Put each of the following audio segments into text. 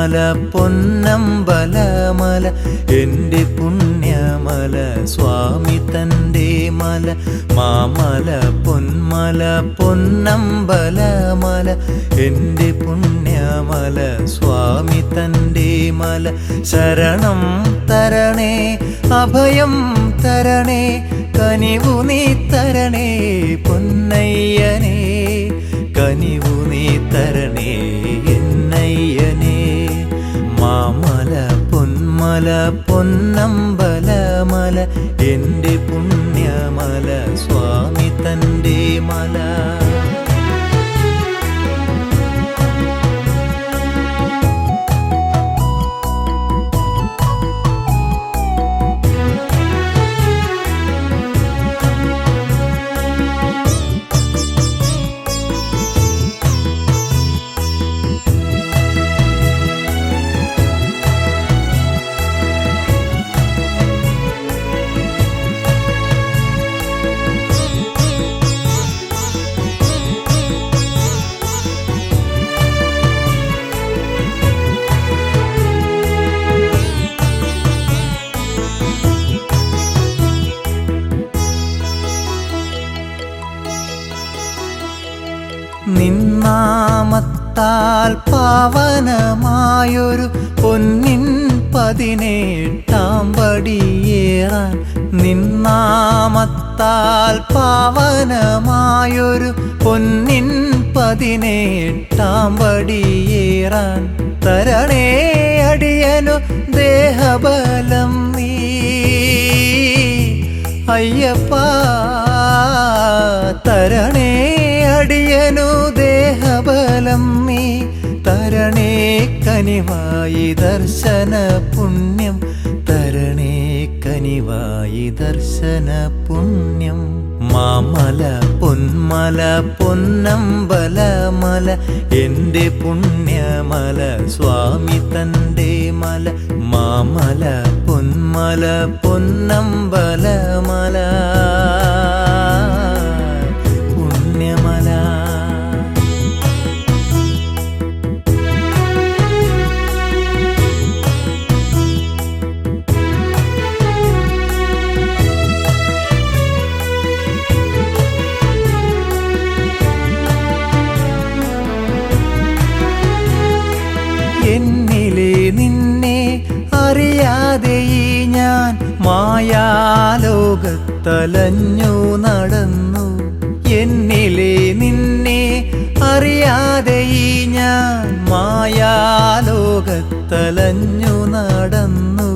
പൊന്മല പൊന്നമ്പലമല എൻ്റെ പുണ്യമല സ്വാമി തൻ്റെ മല മാമല പൊന്മല പൊന്നമ്പലമല എൻ്റെ പുണ്യമല സ്വാമി തൻ്റെ മല ശരണം തരണേ അഭയം തരണേ കനിവു നീ തരണേ പൊന്നയ്യനേ കനിവു നീ തരണേ എന്നയ്യനേ മാമല പൊന്മല പൊന്നമ്പലമല എൻ്റെ പുണ്യമല സ്വാമി തൻ്റെ മല നിന്നാമത്താൽ പാവനമായൊരു പൊന്നിൻ 18 പടിയേറാൻ നിന്നാമത്താൽ പാവനമായൊരു പൊന്നിൻ 18 പടിയേറാൻ തരണേ അടിയനു ദേഹബലം നീ അയ്യപ്പ തരണേ അടിയനു ദേഹബലം നീ തരണേ കനിവായി ദർശന പുണ്യം തരണേ കനിവായി ദർശന പുണ്യം മാമല പൊന്മല പൊന്നമ്പലമല എൻ്റെ പുണ്യമല സ്വാമി തൻ്റെ മല മാമല പൊന്മല പൊന്നമ്പലമല പുണ്യമല എന്നിലെ നിന്നെ അറിയാതെ ഞാൻ മായാലോകത്തലഞ്ഞു നടന്നു എന്നിലെ നിന്നെ അറിയാതെ ഞാൻ മായാലോകത്തലഞ്ഞു നടന്നു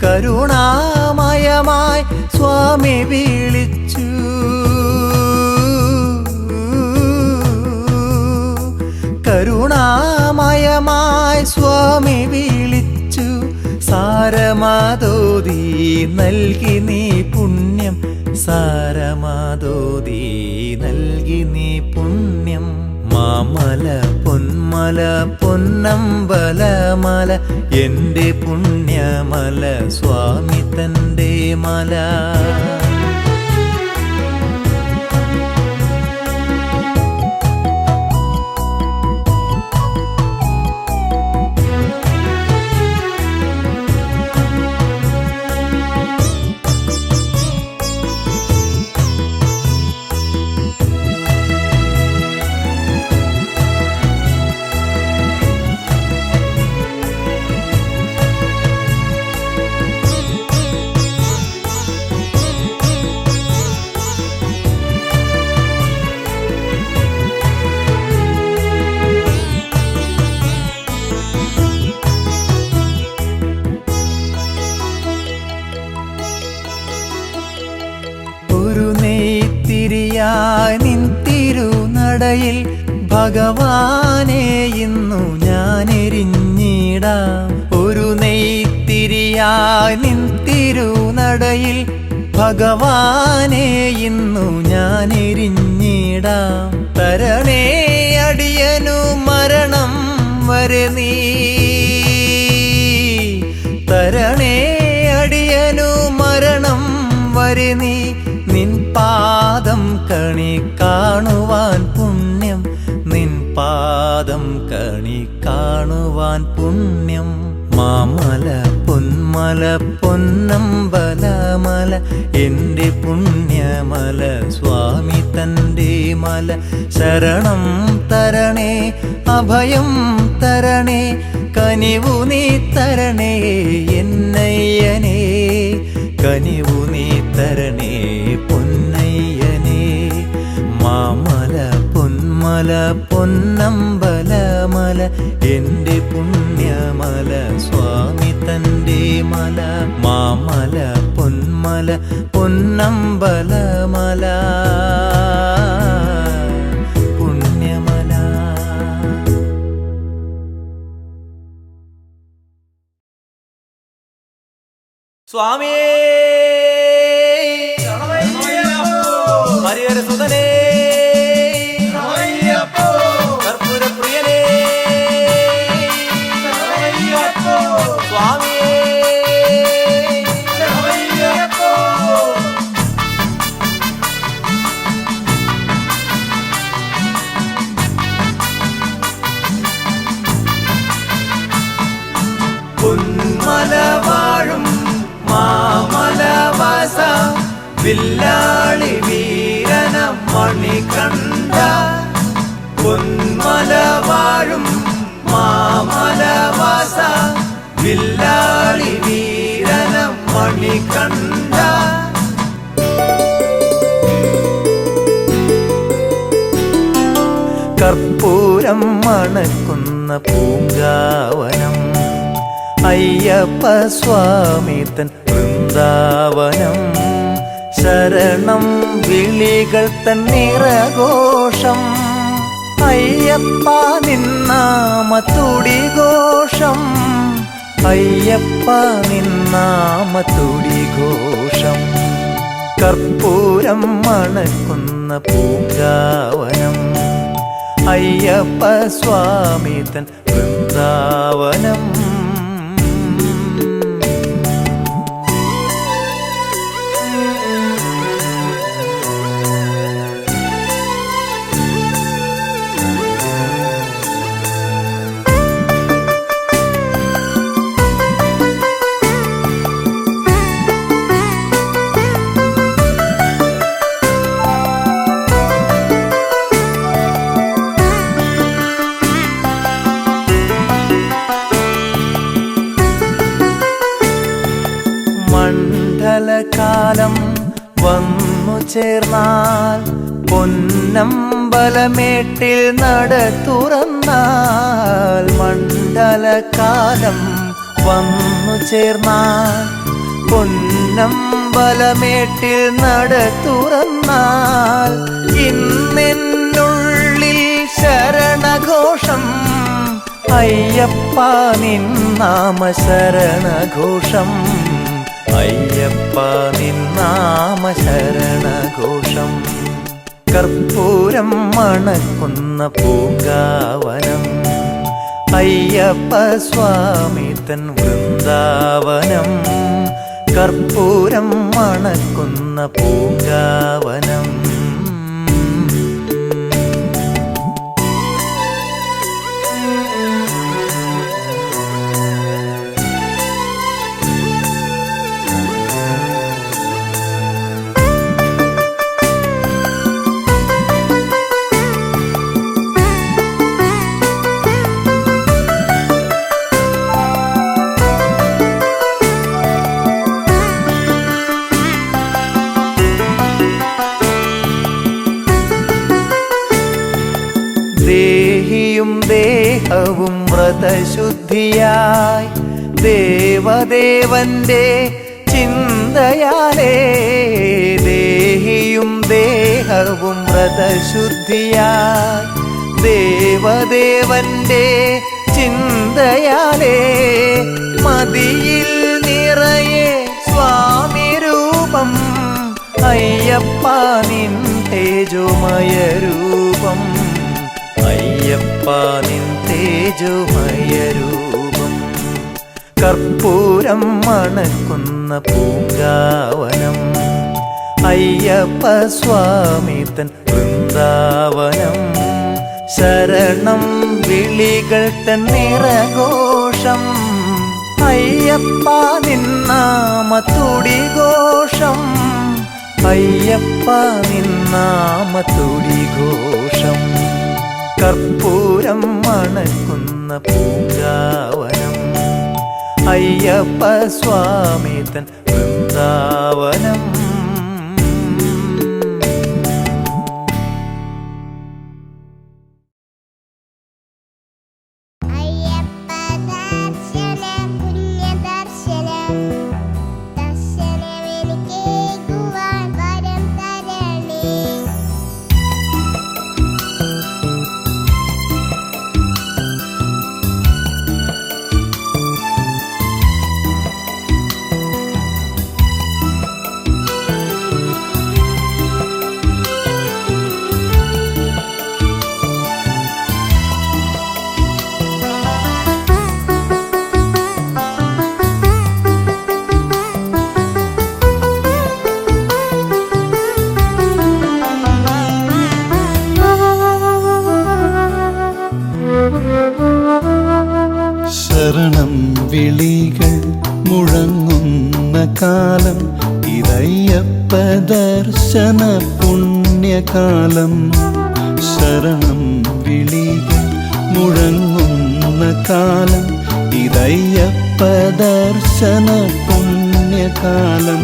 കരുണാമയമായി സ്വാമി വിളിച്ചു കരുണാമയമായി സ്വാമി വിളിച്ചു സാരമാതോതി നൽകി നീ പുണ്യം സാരമാതോതി നൽകി നീ പുണ്യം മാമല പൊന്മല പൊന്നമ്പലമല എൻ്റെ പുണ്യമല സ്വാമി തൻ്റെ മല നിൻ തിരുനടയിൽ ഭഗവാനെ ഇന്നു ഞാൻ എരിഞ്ഞിടാം ഒരു നെയ്ത്തിരിയായി നിൻ തിരുനടയിൽ ഭഗവാനെ ഇന്നു ഞാൻ എരിഞ്ഞിടാം തരണേ അടിയനു മരണം വരെ നീ തരണേ അടിയനു മരണം വരെ നീ നിൻ പാദം കണി കാണുവാൻ പുണ്യം നിൻ പാദം കണി കാണുവാൻ പുണ്യം. മാമല പൊന്മല പൊന്നമ്പലമല എൻ്റെ പുണ്യമല സ്വാമി തൻ്റെ മല. ശരണം തരണേ അഭയം തരണേ കനിവു നീ തരണേ എന്നയ്യനേ. കനിവു നീ തരണേ പൊന്നയ്യനേ. മാമല പൊന്മല പൊന്നമ്പലമല എൻ്റെ പുണ്യമല സ്വാമി തൻ്റെ മല. മാമല പൊന്മല പൊന്നമ്പലമല പുണ്യമല. സ്വാമിയേ ഹരിഹരസുതനേ കർപ്പൂരപ്രിയനേ സ്വാമിയേ പൊന്മല വാഴും മാമലവാസ വില്ലാളി വീരന മണികണ്ഠ. പൊന്മല വാഴും മാമലവാസ വില്ലാളി വീരന മണികണ്ഠ. കർപ്പൂരം മണക്കുന്ന പൂങ്കാവനം അയ്യപ്പ സ്വാമി തൻ വൃന്ദാവനം. ശരണം വിളികൾ തൻ നിറഘോഷം അയ്യപ്പ നിന്നാമത്തുടി ഘോഷം. അയ്യപ്പ നിന്നാമത്തുടി ഘോഷം. കർപ്പൂരം മണക്കുന്ന പൂങ്കാവനം അയ്യപ്പ സ്വാമി തൻ വൃന്ദാവനം. മണ്ഡലകാലം വന്നു ചേർന്നാൽ പൊന്നമ്പലമേട്ടിൽ നട തുറന്നാൽ. മണ്ഡലകാലം വന്നു ചേർന്നാൽ പൊന്നമ്പലമേട്ടിൽ നട തുറന്നാൽ. ഇന്നെന്നുള്ളിൽ ശരണഘോഷം അയ്യപ്പ നിന്നാമ ശരണഘോഷം. അയ്യപ്പ നിന്നാമ ശരണഘോഷം. കർപ്പൂരം മണക്കുന്ന പൂങ്കാവനം അയ്യപ്പ സ്വാമി തൻ വൃന്ദാവനം. കർപ്പൂരം മണക്കുന്ന പൂങ്കാവനം. ദേഹിയും ദേഹവും വ്രതശുദ്ധിയായി ദേവദേവന്റെ ചിന്തയാലേ. ദേഹിയും ദേഹവും വ്രതശുദ്ധിയായി ദേവദേവന്റെ ചിന്തയാലേ. മതിയിൽ നിറയെ സ്വാമി രൂപം അയ്യപ്പ നിൻ തേജോമയ രൂപം. അയ്യപ്പ നിൻ തേജോമയ രൂപം. കർപ്പൂരം മണക്കുന്ന പൂങ്കാവനം അയ്യപ്പ സ്വാമി തൻ വൃന്ദാവനം. ശരണം വിളികൾ തന്നിറഘോഷം അയ്യപ്പ നിന്നാമത്തുടി ഘോഷം അയ്യപ്പ നിന്നാമത്തുടി ഘോഷം കർപ്പൂരം മണക്കുന്ന പൂങ്കാവനം അയ്യപ്പ സ്വാമി തൻ വൃന്ദാവനം ശരണം വിളികൾ മുഴങ്ങുന്ന കാലം ഇതയ്യപ്പ ദർശന പുണ്യകാലം ശരണം വിളികൾ മുഴങ്ങുന്ന കാലം ഇതയ്യപ്പ ദർശന പുണ്യകാലം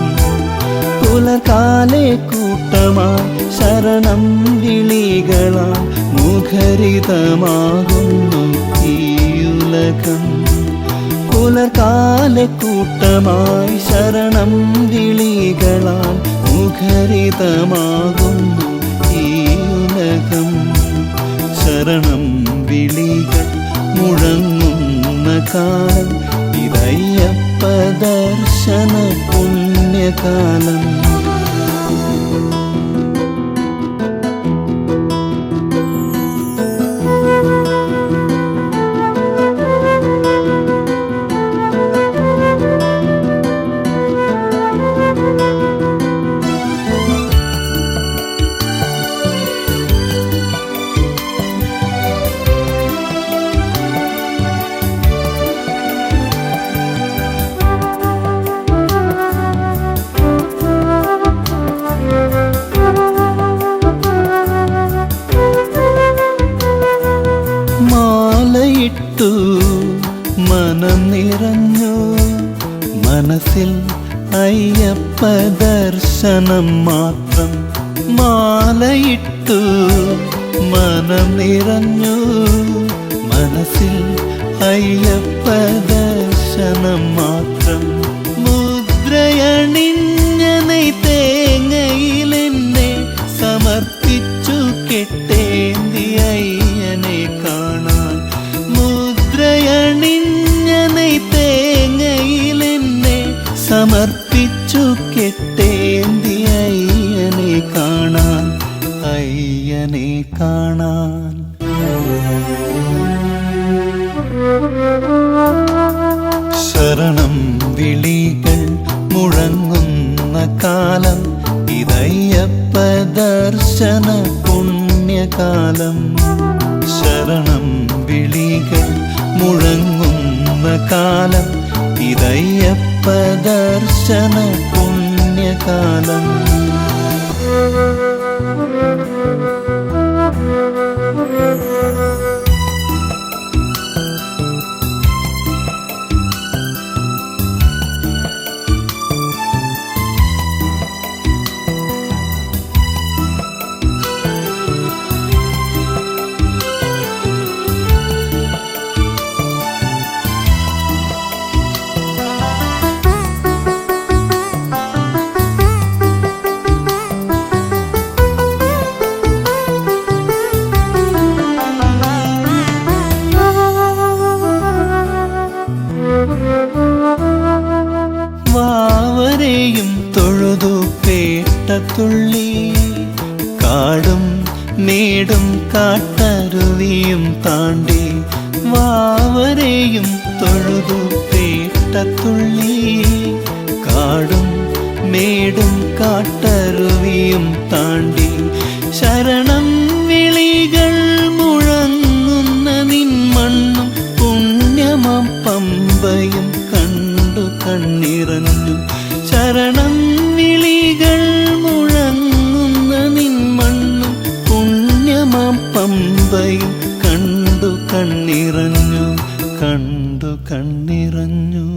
പുലർകാലെ കൂട്ടമായി ശരണം വിളികളാൽ മുഖരിതമാകുന്നു ഉലകം പുലർകാല കൂട്ടമായി ശരണം വിളികളാൽ മുഖരിതമാകുന്നു ഈ ഉലകം ശരണം വിളികൾ മുഴങ്ങുന്ന കാലം ഇതയ്യപ്പ ദർശന പുണ്യകാലം മാലയിട്ടു മനം നിറഞ്ഞു മനസ്സിൽ അയ്യപ്പ ദർശനം മാത്രം മാലയിട്ടു മനം നിറഞ്ഞു മനസ്സിൽ അയ്യപ്പ ദർശനം മാത്രം മുദ്രയണിഞ്ഞനെ തേങ്ങയിലെന്നെ സമർപ്പിച്ചു കെട്ടേന്തി അയ്യനെ കാണാൻ മുദ്രയണിഞ്ഞനെ തേങ്ങയിലെന്നെ സമർപ്പിച്ചു കെട്ടേന്തി അയ്യനെ കാണാൻ അയ്യനെ കാണാൻ ശരണം വിളികൾ മുഴങ്ങുന്ന കാലം ഇതയ്യപ്പ ദർശന പുണ്യകാലം ശരണം വിളികൾ മുഴങ്ങുന്ന കാലം ഇതയ്യപ്പ ദർശന പുണ്യകാലം വാവരെയും തൊഴുതു പേട്ടത്തുള്ളി കാടും മേടും കാട്ടരുവിയും താണ്ടി വാവരെയും തൊഴുതു പേട്ടത്തുള്ളി കാടും മേടും കാട്ടരുവിയും താണ്ടി ശരണം വിളികൾ മുഴങ്ങുന്ന പമ്പയും കണ്ടു കണ്ണിറഞ്ഞു, കണ്ടു കണ്ണിറഞ്ഞു.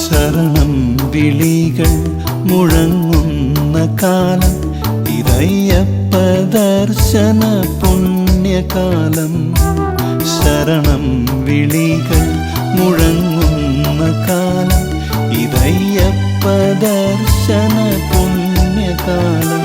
ശരണം വിളികൾ മുഴങ്ങുന്ന കാലം, ഇതയ്യപ്പ ദർശന പുണ്യകാലം. ശരണം വിളികൾ മുഴങ്ങുന്ന കാലം, ഇതയ്യപ്പ ദർശന പുണ്യകാലം.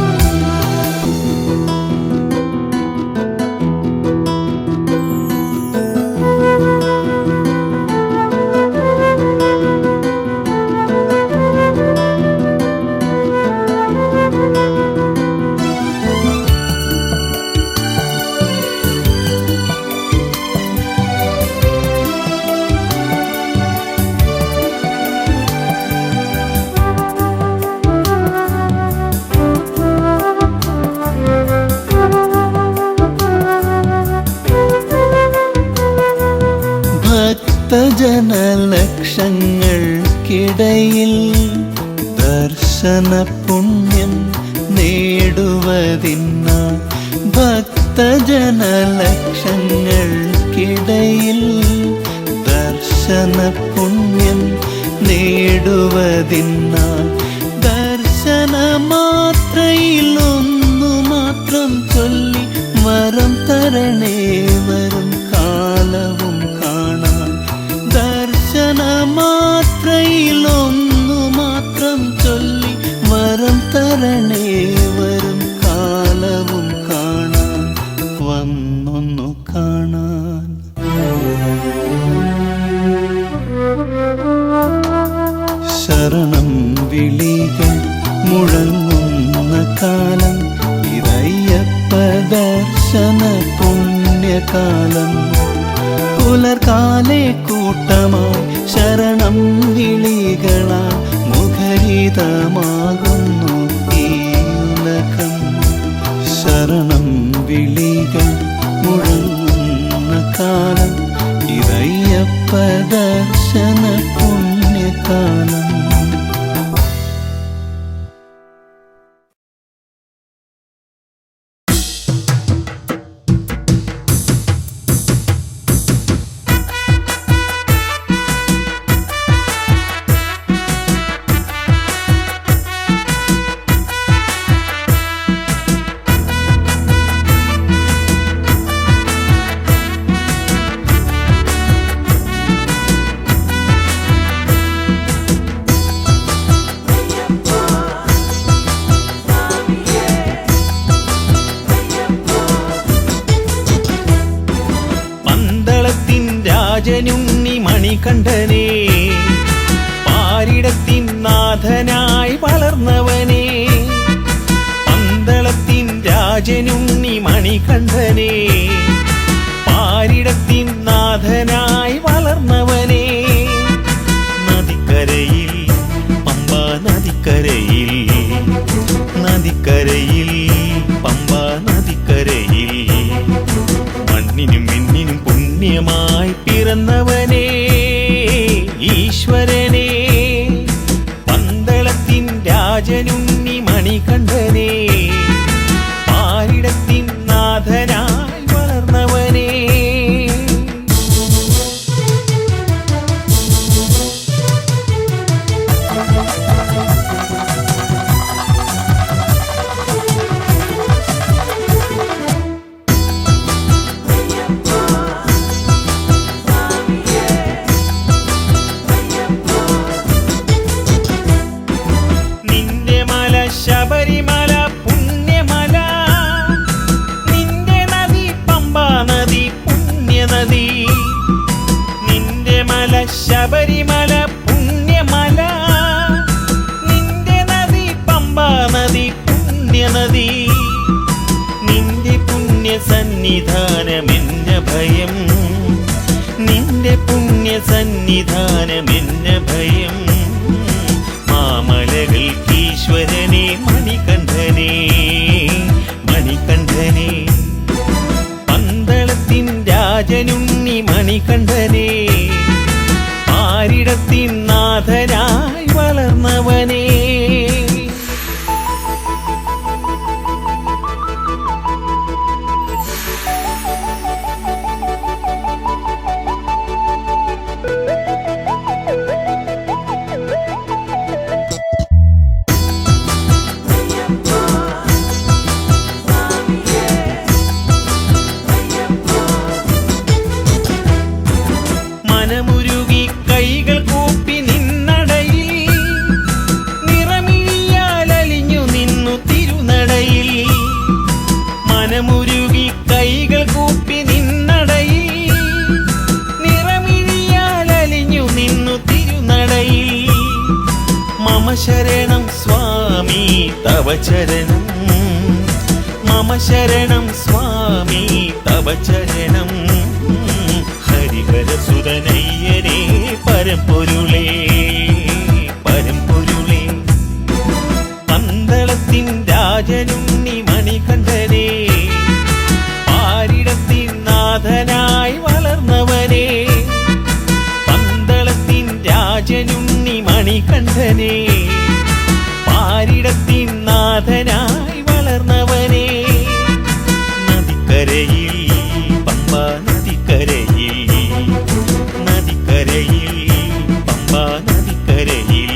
ഭക്തജനലക്ഷങ്ങൾക്കിടയിൽ ദർശന പുണ്യം നേടുവതിനായി, ഭക്തജനലക്ഷങ്ങൾക്കിടയിൽ ദർശന പുണ്യം നേടുവതിനായി, ദർശനമാത്രയിലൊന്നു മാത്രം ചൊല്ലി വരം തരണേ വരും കാലവും കാണാൻ. ദർശനമാത്രയിലൊന്നു മാത്രം ചൊല്ലി വരം തരണേ വരും കാലവും കാണാൻ, വന്നൊന്നു കാണാൻ. ശരണം വിളികൾ മുഴങ്ങുന്ന കാലം, ഇതയ്യപ്പ ദർശന പുണ്യകാലം. പുലർകാലെ കൂട്ടമായി ശരണം വിളികളാൽ മുഖരിതമാകുന്നു ഈ ഉലകം. ശരണം വിളികൾ മുഴങ്ങുന്ന കാലം, ഇതയ്യപ്പ ദർശന പുണ്യകാലം. രാജനുണ്ണി മണികണ്ഠനേ, പാരിടത്തിൻ നാഥനായി വളർന്നവനേ. പന്തളത്തിൻ രാജനുണ്ണി മണികണ്ഠനേ, പാരിടത്തിൻ നാഥനായി വളർന്നവനേ. നദിക്കരയിൽ പമ്പാ നദിക്കരയിൽ, നദിക്കരയിൽ പമ്പാ നദിക്കരയിൽ, മണ്ണിനും മിന്നിനും പുണ്യമായി പിറന്നവനേ ഈശ്വരനേ. പന്തളത്തിൻ രാജനുണ്ണി മണികണ്ഠനേ, പാരിടത്തിൻ നാഥനായി വളർന്നവനേ. ശബരിമല പുണ്യമല, നിന്റെ നദി പമ്പാ നദി പുണ്യനദി. നിന്റെ മല ശബരിമല പുണ്യമല, നിന്റെ നദി പമ്പാ നദി പുണ്യനദി. നിന്റെ പുണ്യ സന്നിധാനമെന്ന ഭയം, നിന്റെ പുണ്യ സന്നിധാനമെന്ന ഭയം. മാമലകൾക്ക് ഈശ്വരനേ മണികണ്ഠനേ, മണികണ്ഠനേ. പന്തളത്തിൻ രാജനുണ്ണി മണികണ്ഠനേ, പാരിടത്തിൻ നാഥനായി വളർന്നവനേ. ചരണം മമ ശരണം സ്വാമി തവ ചരണം ഹരിഹരസുതനയ്യനേ പരമ്പൊരുളേ പരമ്പൊരുളേ പന്തളത്തിൻ രാജനുണ്ണി മണികണ്ഠനേ പാരിടത്തിൻ നാഥനായി വളർന്നവനേ പന്തളത്തിൻ രാജനുണ്ണി മണികണ്ഠനേ പാരിടത്തിൻ നാഥനായി വളർന്നവനേ നദിക്കരയിൽ പമ്പ നദിക്കരയിൽ നദിക്കരയിൽ പമ്പ നദിക്കരയിൽ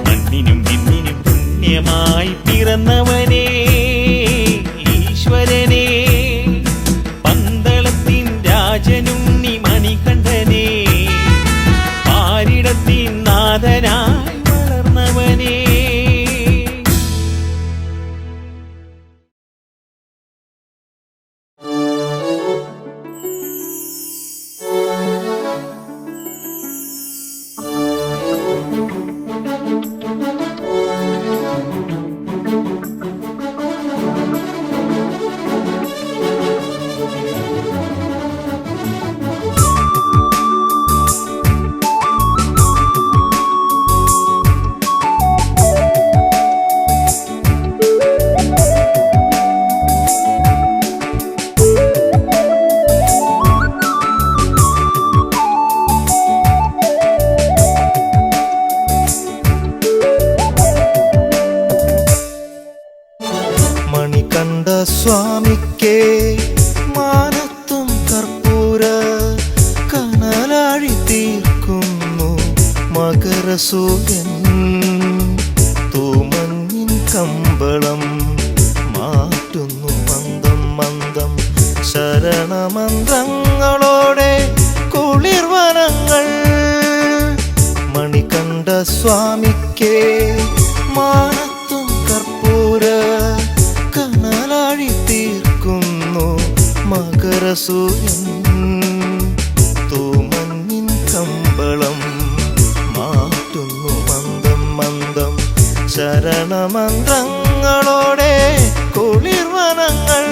മണ്ണിനും വിണ്ണിനും പുണ്യമായി പിറന്നവനേ ഈശ്വരനേ പന്തളത്തിൻ രാജനുണ്ണി മണികണ്ഠനേ പാരിടത്തിൻ നാഥനായി വളർന്നവനേ. മണികണ്ഠ സ്വാമിക്കേ മാനത്തും കർപ്പൂര കനലാഴി തീർക്കുന്നു മകരസൂര്യൻ തൂമഞ്ഞിൻ കമ്പളം മാറ്റുന്നു മന്ദം മന്ദം ശരണമന്ത്രങ്ങളോടെ കുളിർവനങ്ങൾ മണികണ്ഠ സ്വാമിക്കേ മാനത്തും കർപ്പൂര കനലാഴി തീർക്കുന്നു മകരസൂര്യൻ തൂമഞ്ഞിൻ കമ്പളം മാറ്റുന്നു മന്ദം മന്ദം ശരണമന്ത്രങ്ങളോടെ കുളിർവനങ്ങൾ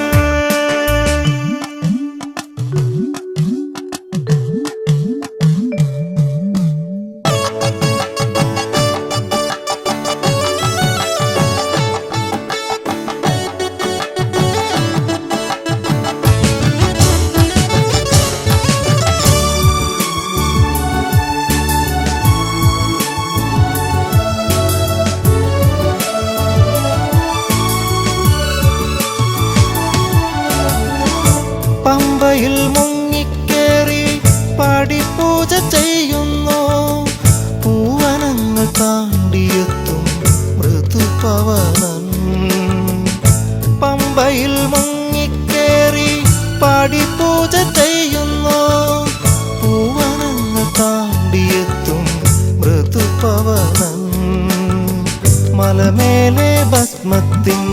പമ്പയിൽ മുങ്ങിക്കേറി പടിപൂജ ചെയ്യുന്നു പൂവനങ്ങൾ താണ്ടിയെത്തും മൃദുപവനൻ പമ്പയിൽ മുങ്ങിക്കേറി പടിപൂജ ചെയ്യുന്നു പൂവനങ്ങൾ താണ്ടിയെത്തും മൃദുപവനൻ മലമേലെ ഭസ്മത്തിൻ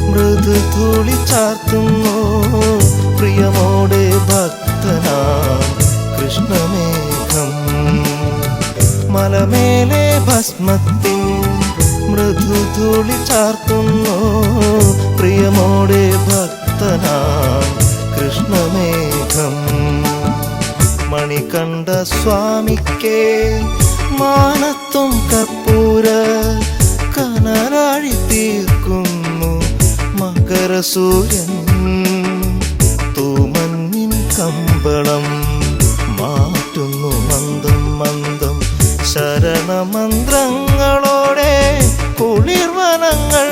മൃദുധൂളി ചാർത്തുന്നു പ്രിയമോടെ ഭക്തനാം കൃഷ്ണമേഘം മലമേലെ ഭസ്മത്തിൻ മൃദുധൂളി ചാർത്തുന്നു പ്രിയമോടെ ഭക്തനാം കൃഷ്ണമേഘം മണികണ്ഠ സ്വാമിക്കേ മാനത്തും കർപ്പൂര കനലാഴി തീർക്കുന്നു മകരസൂര്യൻ തൂമഞ്ഞിൻ കമ്പളം മാറ്റുന്നു മന്ദം മന്ദം ശരണമന്ത്രങ്ങളോടെ കുളിർവനങ്ങൾ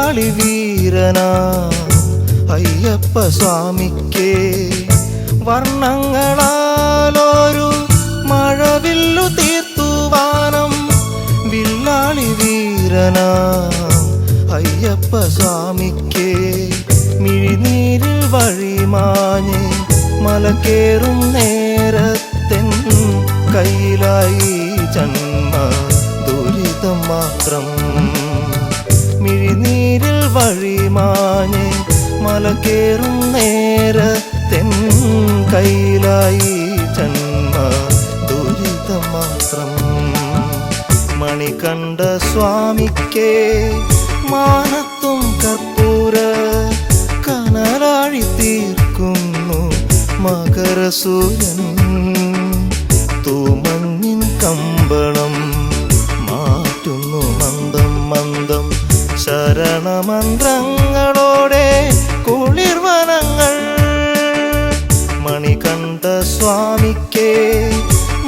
വില്ലാളി വീരനാ അയ്യപ്പ സ്വാമിക്കേ വർണ്ണങ്ങളാലൊരു മഴവില്ലു തീർത്തുവാനം വില്ലാളി വീരനാ അയ്യപ്പ സ്വാമിക്കേ മിഴിനീരിൽ വഴിമാഞ്ഞ് മലകേറും നേരത്തെൻ കയ്യിലായി ജന്മ ദുരിതം മാത്രം മിഴിനീരിൽ വഴിമാഞ്ഞ് മലകേറും നേരത്തെൻ കയ്യിലായി ജന്മ ദുരിതം മാത്രം മണികണ്ഠ സ്വാമിക്കേ മാനത്തും കർപ്പൂര കനലാഴി തീർക്കുന്നു മകരസൂര്യൻ തൂമഞ്ഞിൻ കമ്പളം മാറ്റുന്നു മന്ദം മന്ദം ശരണമന്ത്രങ്ങളോടെ കുളിർവനങ്ങൾ മണികണ്ഠ സ്വാമിക്കേ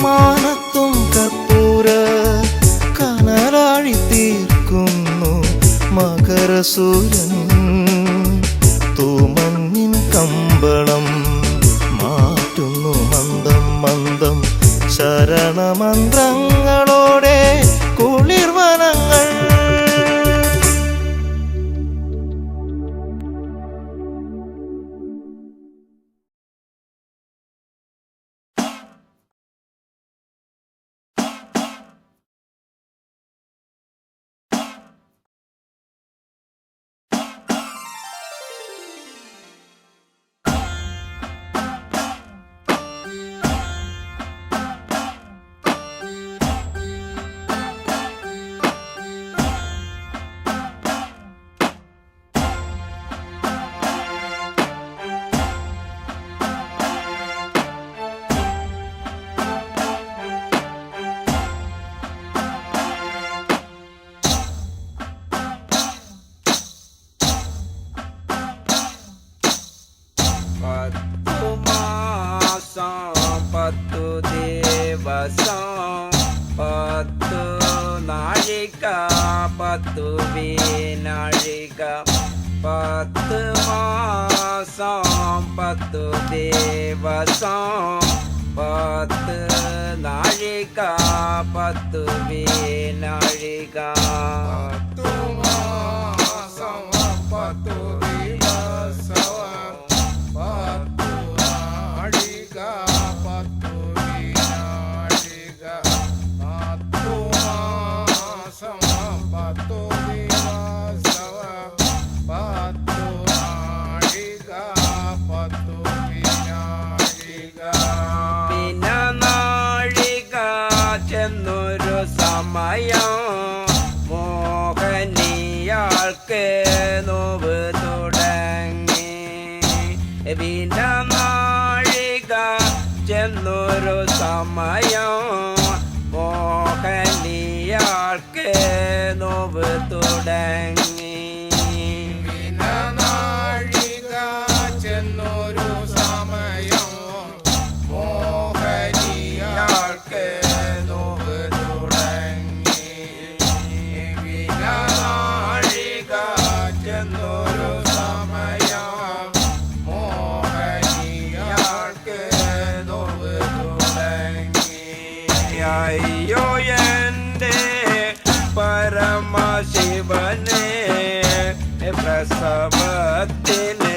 മാനത്തും കർപ്പൂര കനലാഴി തീർക്കുന്നു മകരസൂര്യൻ തൂമഞ്ഞിൻ കമ്പളം മാറ്റുന്നു മന്ദം മന്ദം ശരണമന്ത്രങ്ങളോടെ കുളിർവനങ്ങൾ പത്തു നാഴിക പത്തു വീനാഴിക 10 മാസം 10 ദിവസം 10 നാഴിക 10 വീനാഴിക 10 മാസം 10 ദിവസം 10 നാഴിക 10 വീനാഴിക 10 മാസം 10 ദിവസം 10 നാഴിക 10 വീനാഴിക നാഴിക ചെന്നൊരു സമയം മോഹനിയാൾക്ക് നോവ് തുടങ്ങി നാഴിക ചെന്നൊരു സമയം മോഹനിയാൾക്ക് നോവ് തുടങ്ങി നാഴിക ചെന്നൊരു സമയം മോഹനിയാൾക്ക് നോവ് തുടങ്ങി നാഴിക ചെന്നൊരു സമയം മോഹനിയാൾക്ക് നോവ് തുടങ്ങി അയ്യോ എൻ്റെ പരമശിവനെ പ്രസവത്തിന്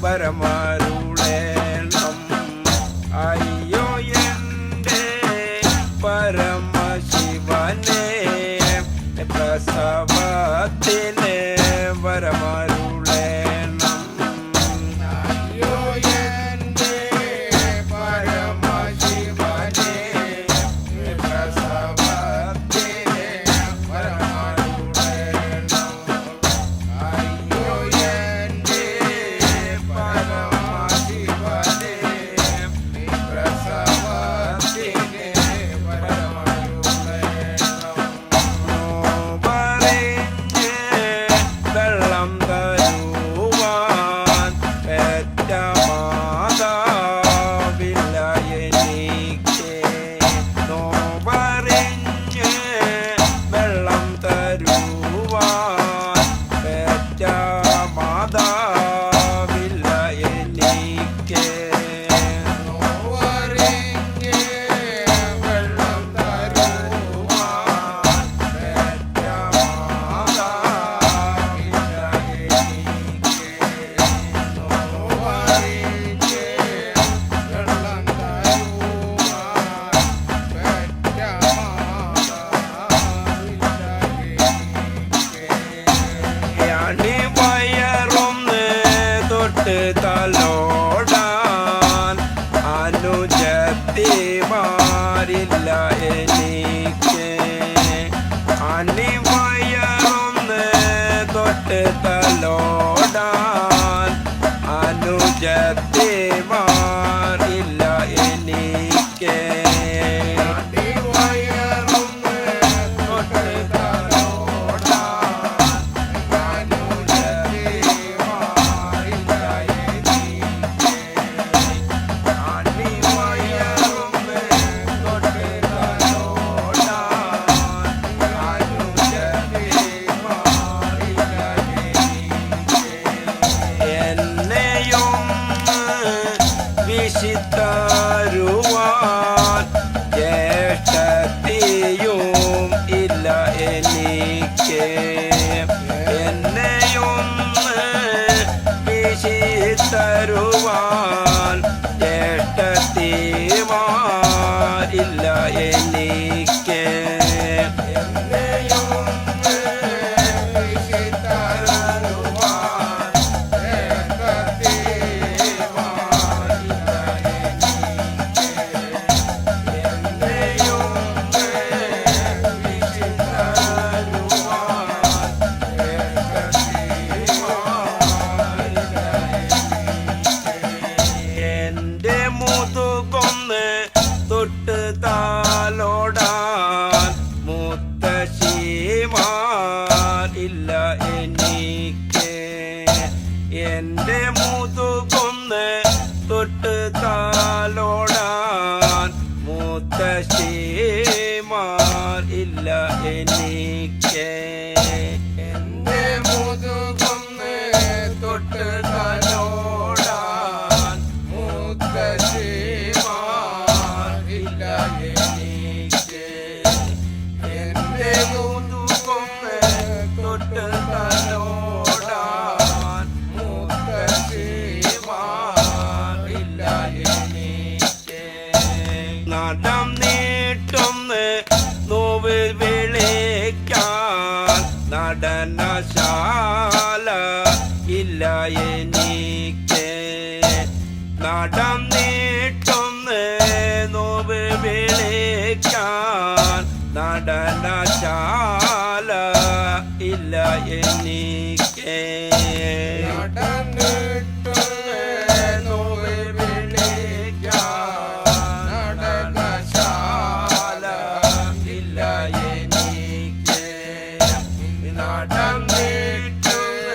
പരമരുളേണം അയ്യോ എൻ്റെ പരമശിവനെ പ്രസവത്തിന് പരമരുളേണം അയ്യോ എൻ്റെ പരമശിവനെ പ്രസവത്തിന് പരമരുളേണം അയ്യോ എൻ്റെ പരമശിവനെ പ്രസവത്തിന് പരമരുളേണം പറഞ്ഞ് വെള്ളം തൊട്ട് തലോടാൻ അനുജത്തിമാരില്ല എനിക്ക് അടിവയറുന്ന് തൊട്ട് തലോടാൻ അനുജത്തിമാരില്ല എനിക്ക്. അടിവയറുന്ന് തൊട്ട് തലോടാൻ അനുജത്തിമാരില്ല എനിക്ക്. എന്നെയും വിശിത്തരുവാൻ ജ്യേഷ്ഠത്തിയും ഇല്ല എനിക്ക്. എന്നെയും വിശിത്തരുവാൻ ജ്യേഷ്ഠത്തിമാരില്ല എനിക്ക്. എന്നെയും വിശിത്തരുവാൻ ജ്യേഷ്ഠത്തിമാരില്ല എനിക്ക്. എന്നെയും വിശിത്തരുവാൻ ജ്യേഷ്ഠത്തിമാരില്ല എനിക്ക്. എന്റെ മുതുകൊന്ന് തൊട്ട് താലോടാൻ മുത്തശ്ശിമാരില്ല എനിക്ക്. എന്റെ മുതുകൊന്ന് തൊട്ട് താലോടാൻ മുത്തശ്ശിമാരില്ല എനിക്ക്. എന്റെ മുതുകൊന്ന് തൊട്ട് തലോടാൻ മുത്തശ്ശിമാരില്ല എനിക്ക്. എന്റെ മുതുകൊന്ന് തൊട്ട് തലോടാൻ മുത്തശ്ശിമാരില്ല എനിക്ക്. നടം നീട്ടുന്ന് നോവ് വിളിക്കാൻ നടനശാല ഇല്ല എനിക്ക്. നടം നീട്ടുന്ന് നോവ് വിളിക്കാൻ നടനശാല ഇല്ല എനിക്ക്. നടന്നിട്ടുള്ള നോവ് വിളിക്കാൻ നടനശാല ഇല്ല എനിക്ക്. നടന്നിട്ടുള്ള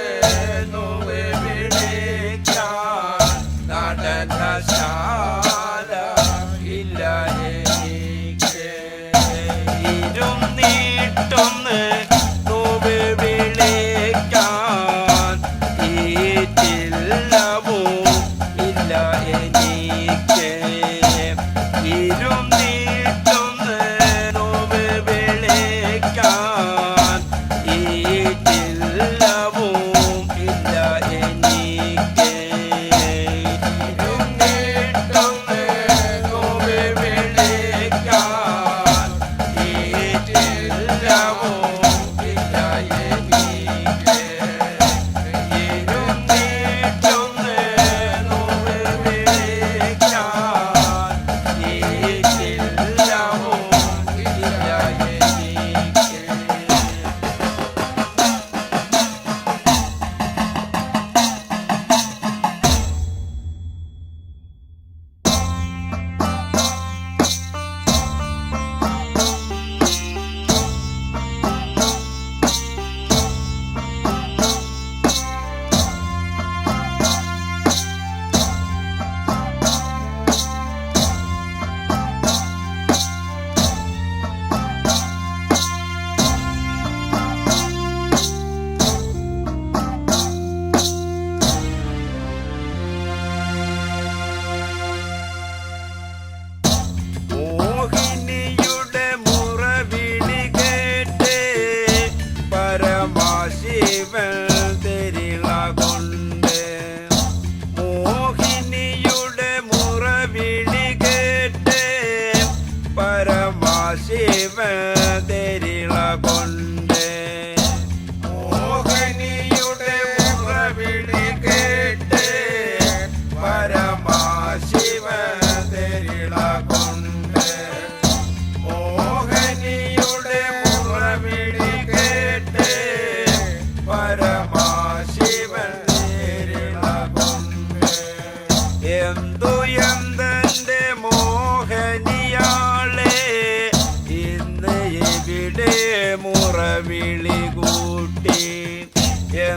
നോവ് വിളിക്കാൻ നടനശാല ഇല്ല എനിക്ക്. ഇരുന്നീട്ടൊന്ന് നോവ് വിളിക്കാൻ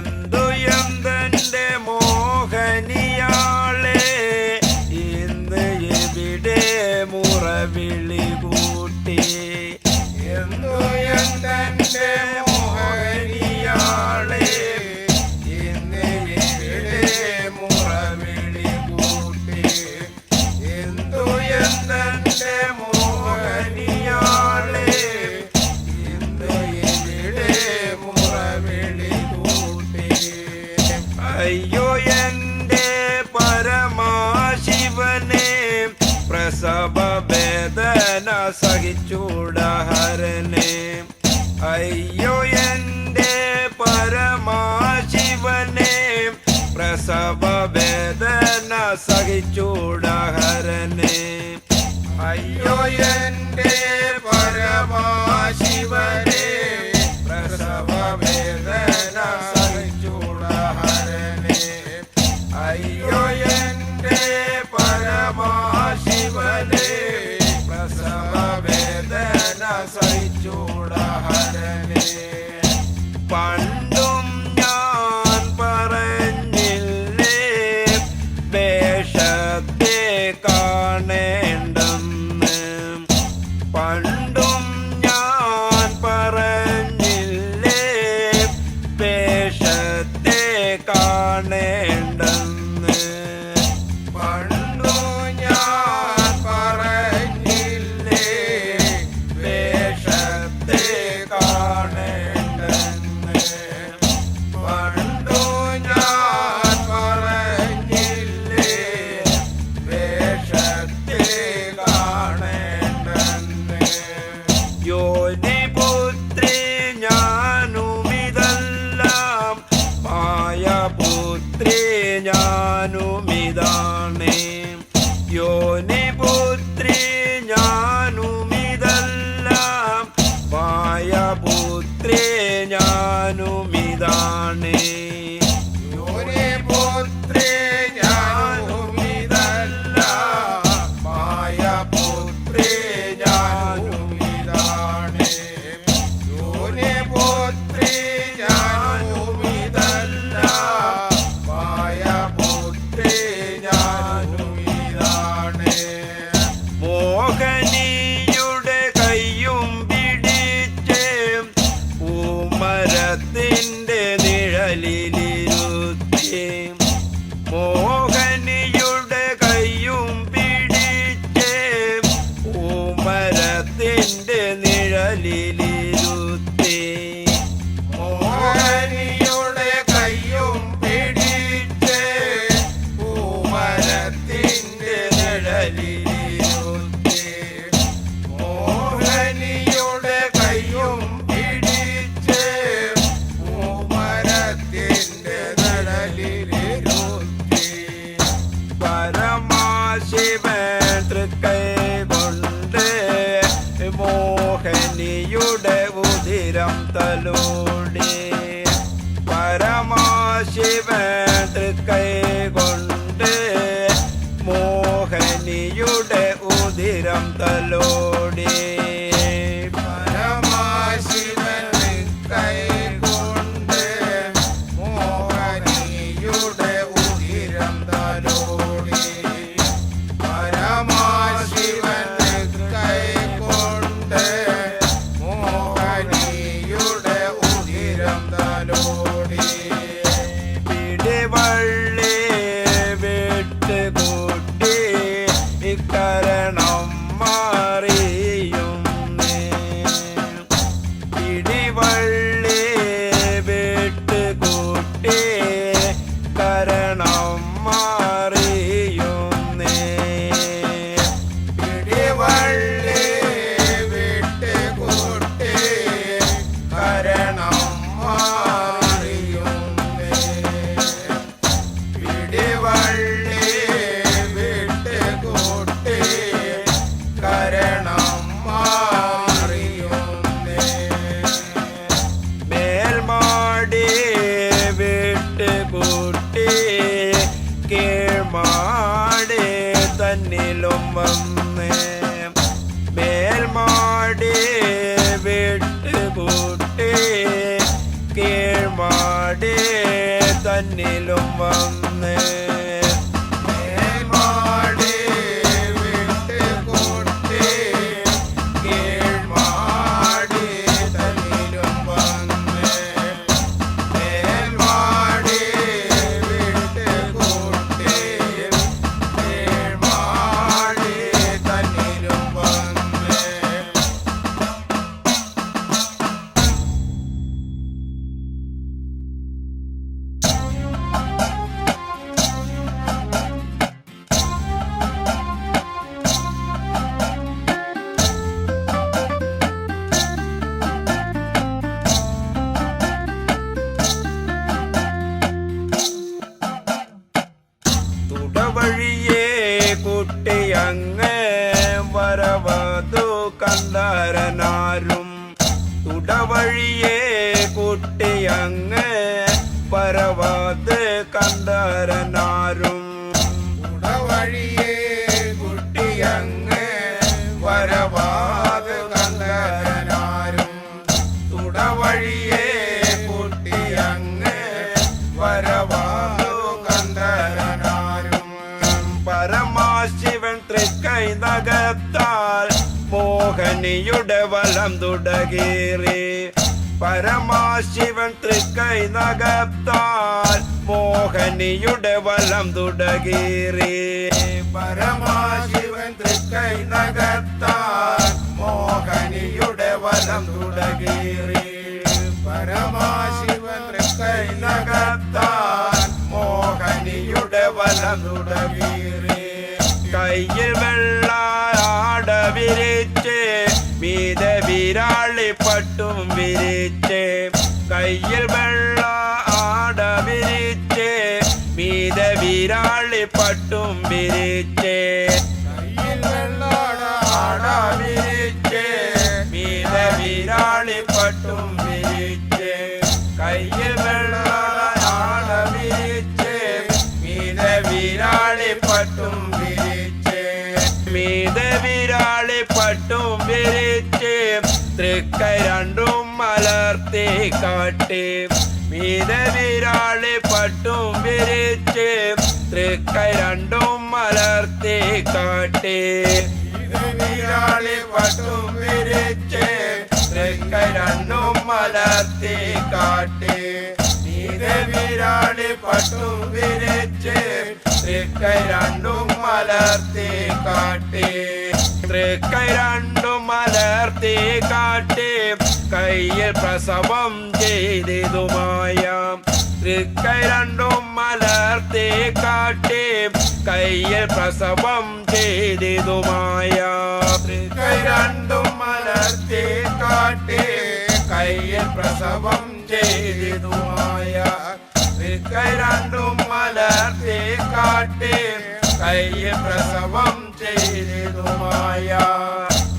എന്തു എന്തെന്റെ മോഹനിയാളെ ഇന്ന് എവിടെ മുറവിളി കൂട്ടി എന്തു എന്തെന്റെ മോഹനിയാളെ ഇന്ന് ഇവിടെ മുറവിളി കൂട്ടി എന്തു എന്തെന്റെ മോഹനിയാളെ ഇന്ന് ഇവിടെ മുറവിളി കൂട്ടി അയ്യോ എന്റെ പരമാശിവനെ പ്രസവ വേദന സഹിച്ചൂടഹരനെ അയ്യോ എന്റെ പരമാശിവനെ പ്രസവ വേദന സഹിച്ചൂടഹരനെ അയ്യോ എന്റെ പരമാശിവനെ പ്രസവ വേദന സഹിച്ചൂടഹരനെ അയ്യോ എന്റെ പരമാശിവനെ പ്രസവ വേദന സഹിച്ചൂടഹരനെ പണ്ടും ഞാൻ പറഞ്ഞില്ലേ വേഷത്തെ കാണേണ്ടെന്ന് പണ്ടും ഞാൻ പറഞ്ഞില്ലേ വേഷത്തെ കാണേണ്ടെന്ന് പണ്ടു ഞാൻ പറഞ്ഞില്ലേ വേഷത്തെ കാണേണ്ടെന്ന് പണ്ടു ഞാൻ പറഞ്ഞില്ലേ വേഷത്തെ കാണേണ്ടെന്ന് യോനിപുത്രി ഞാനുമിതെല്ലാം മായപുത്രി ഞാനുമിതാണ് യോനിപുത്രി ഞാനുമിതെല്ലാം മായപുത്രി ഞാനുമിതാണ് യോനി പുത്രേ ഞാനുമിതല്ല മായ പുത്രേ ഞാനുമിതാണ് യോനി പുത്രേ ഞാനുമിതല്ല മായ പുത്രേ ഞാനുമിതാണ് മോഹനിയുടെ കയ്യും പിടിച്ച് പൂമരത്തിന്റെ നിഴലിലിരുത്തി മോഹനിയുടെ കയ്യും പിടിച്ച് പൂമരത്തിന്റെ നിഴലിലിരുത്തി മോഹനിയുടെ കയ്യും പിടിച്ച് പൂമരത്തിന്റെ നിഴലിലിരുത്തി മോഹനിയുടെ കയ്യും പിടിച്ച് പൂമരത്തിന്റെ നിഴലിലിരുത്തി പരമാശിവൻ തൃക്കൈ കൊണ്ട് മോഹനിയുടെ ഉദിരം തലോടി പരമാശിവൻ തൃക്കൈ കൊണ്ട് മോഹനിയുടെ ഉദിരം തലോടി പരമാശിവൻ കൈകൊണ്ട് മോഹനിയുടെ ഉദിരം തലോടി പരമാശിവൻ കൈകൊണ്ട് മോഹനിയുടെ ഉദിരം തലോടി പിടിവള്ളി വിട്ടുകൂട്ടി ഇക്കരണം മാറിയും പിടിവള്ളി വിട്ടുകൂട്ടി കരണം മാറിയും പിടിവള്ളി വിട്ട് കൂട്ടി കരണം മാറിയുന്നേ പിടിവള്ളി വിട്ട് കൂട്ടി കരണം മാറിയുന്നേ മേൽമാടി വിട്ടുകൂട്ടി കീഴ്മാടി തന്നിലും വന്ന് മേൽമാടി വിട്ടുകൂട്ടി കീഴ്മാടി തന്നിലും വന്ന് മേൽമാടി വിട്ട് കൂട്ടി കീഴ്മാടി തന്നിലും വന്ന് മേൽമാടി വിട്ട് കൂട്ടി കീഴ്മാടി തന്നിലും വന്ന് തുടവഴിയേ കുട്ടിയങ്ങ് വരവതു കണ്ടരനാരും തുടവഴിയേ കുട്ടിയങ്ങ് വരവത് കണ്ടരനാരും ഉടവഴിയേ കുട്ടിയങ്ങ് വരവാത് കണ്ടരനാരും തുടവഴിയേ കുട്ടിയങ്ങ് വരവാതു കണ്ടരനാരും പരമാശിവൻ തൃക്കൈ നഗത്താൽ മോഹനിയുടെ വലം തുടകേറി പരമാശിവൻ തൃക്കൈ നഗത്താൽ മോഹനിയുടെ വലം തുടകേറി പരമാശിവൻ തൃക്കൈ നഗത്താൽ മോഹനിയുടെ വലം തുടകേറി പരമാശിവൻ തൃക്കൈ നഗത്താൽ മോഹനിയുടെ വലം തുടകേറി കയ്യിൽ വെള്ളാട വിരിച്ച് മീത വിരാളി പട്ടും വിരിച്ച് കയ്യിൽ വെള്ളാട വിരിച്ച് മീത വിരാളി പട്ടും വിരിച്ച് കയ്യിൽ വെള്ളാട ആട വിരിച്ച് മീത വിരാളി പട്ടും വിരിച്ച് കയ്യിൽ വെള്ളാട വിരിച്ച് മീത വിരാളി പട്ടും വിരിച്ച് മീത വിരാളി പട്ടും വിരിച്ച് തൃക്കൈ രണ്ടും മലർത്തി കാട്ടി മീത വിരാളി പട്ടും വിരിച്ച് തൃക്കൈ രണ്ടും മലർത്തി കാട്ടി വിരാളി പട്ടും വിരിച്ച് തൃക്കൈ രണ്ടും മലർത്തി കാട്ടി വിരാളി പട്ടും വിരിച്ച് തൃക്കൈ രണ്ടും മലർത്തി കാട്ടി തൃക്കൈ രണ്ടും മലർത്തി കാട്ടി കയ്യിൽ പ്രസവം ചെയ്തതുമായ തൃക്കൈ രണ്ടും മലർത്തി കാട്ടി കയ്യിൽ പ്രസവം ചെയ്തതുമായ കൈ രണ്ടും മലർത്തി കാട്ടി കയ്യിൽ പ്രസവം ചെയ്തതുമായ കൈ രണ്ടും മലർത്തി കാട്ടി കയ്യിൽ പ്രസവം ചെയ്തതുമായ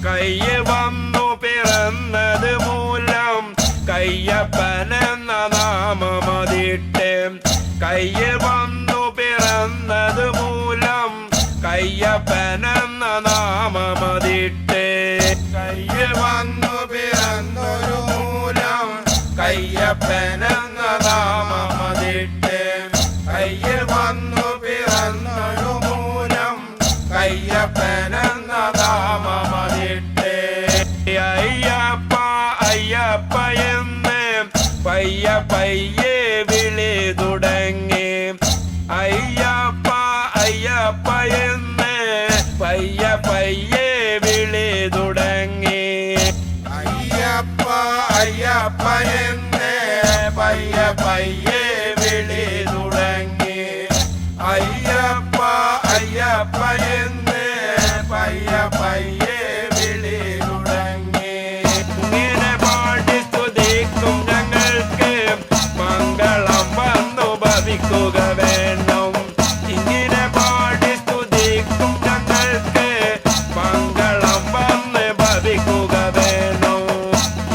കയ്യിൽ വന്നു പിറന്നത് മൂലം കയ്യപ്പനെന്ന നാമമതിട്ട് കയ്യിൽ വന്നു പിറന്നത് മൂലം കയ്യപ്പനെന്ന നാമമതിട്ട് കയ്യിൽ വന്നു പിറന്നൊരു മൂലം കയ്യപ്പനെന്ന നാമമതിട്ട് കയ്യിൽ വന്നു പിറന്നൊരു മൂലം കയ്യപ്പനെന്ന നാമമതിട്ട് അയ്യപ്പ അയ്യപ്പ എന്ന് പയ്യ പയ്യെ വിളി തുടങ്ങി അയ്യപ്പ അയ്യപ്പ എന്ന് പയ്യ പയ്യെ വിളി തുടങ്ങി അയ്യപ്പ അയ്യപ്പ എന്ന് പയ്യ പയ്യെ വിളി തുടങ്ങി അയ്യപ്പ അയ്യപ്പ എന്ന് പയ്യ പയ്യെ വിളി തുടങ്ങി ഇങ്ങനെ പാടി സ്തുതിക്കും ഞങ്ങൾക്ക് മംഗളം വന്നു ഭവിക്കുക വേണം ഇങ്ങനെ പാടി സ്തുതിക്കും ഞങ്ങൾക്ക് മംഗളം വന്ന് ഭവിക്കുക വേണം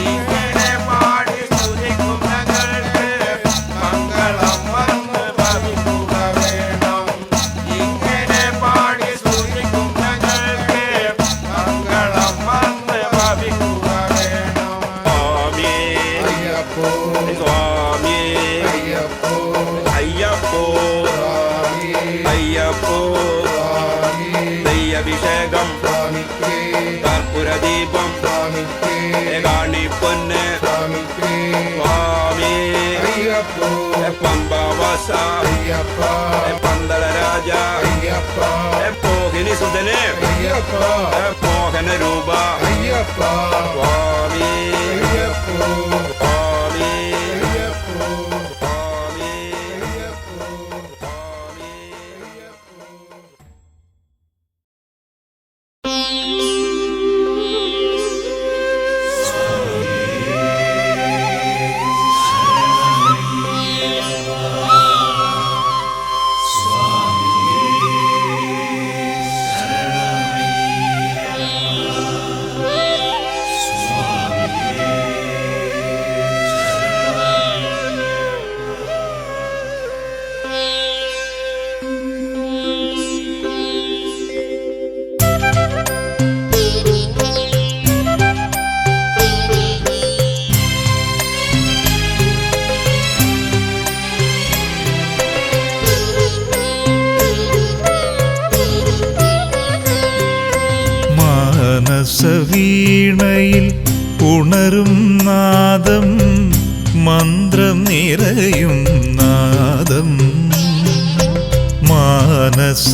ഇങ്ങനെ പാടി സ്തുതിക്കും ഞങ്ങൾക്ക് മംഗളം വന്ന് ഭവിക്കുക വേണം ഇങ്ങനെ പാടി സ്തുതിക്കും ഞങ്ങൾക്ക് മംഗളം വന്ന് ഭവിക്കുക വേണം സ്വാമിയേ അയ്യപ്പോ സ്വാമിയേ അയ്യപ്പോ അയ്യപ്പ ശ്രീനിവാസ അയ്യപ്പ പന്തള രാജ അയ്യപ്പ മോഹിനി സുധനെ മോഹന രൂപ അയ്യപ്പ സ്വാമി അയ്യപ്പോ സ്വാമി അയ്യപ്പോ സ്വാമി അയ്യപ്പോ സ്വാമി. മാനസവീണയിൽ ഉണരും നാദം മന്ത്രം നിറയും നാദം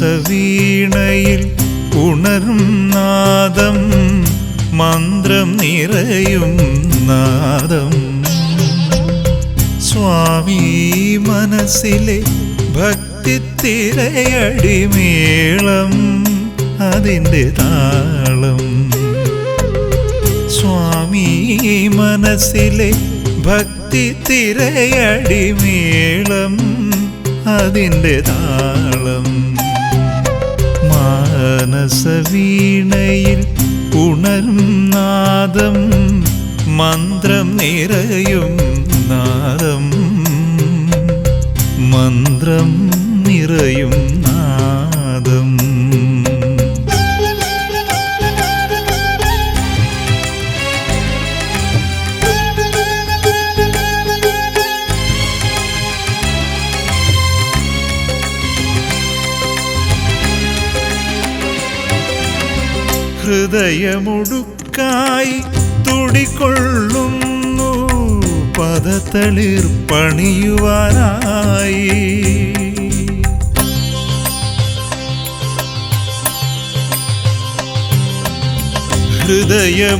മാനസവീണയിൽ ഉണരും നാദം മന്ത്രം നിറയും നാദം സ്വാമി മനസ്സിലെ ഭക്തിത്തിരയടിമേളം അതിൻ്റെ താളം സ്വാമി മനസ്സിലെ ഭക്തിത്തിരയടിമേളം അതിൻ്റെ താളം മാനസവീണയിൽ ഉണരും നാദം മന്ത്രം നിറയും നാദം മന്ത്രം നിറയും നാദം ഹൃദയമുടുക്കായി തുടികൊള്ളുന്നു പദതളിർ പണിയുവാനായി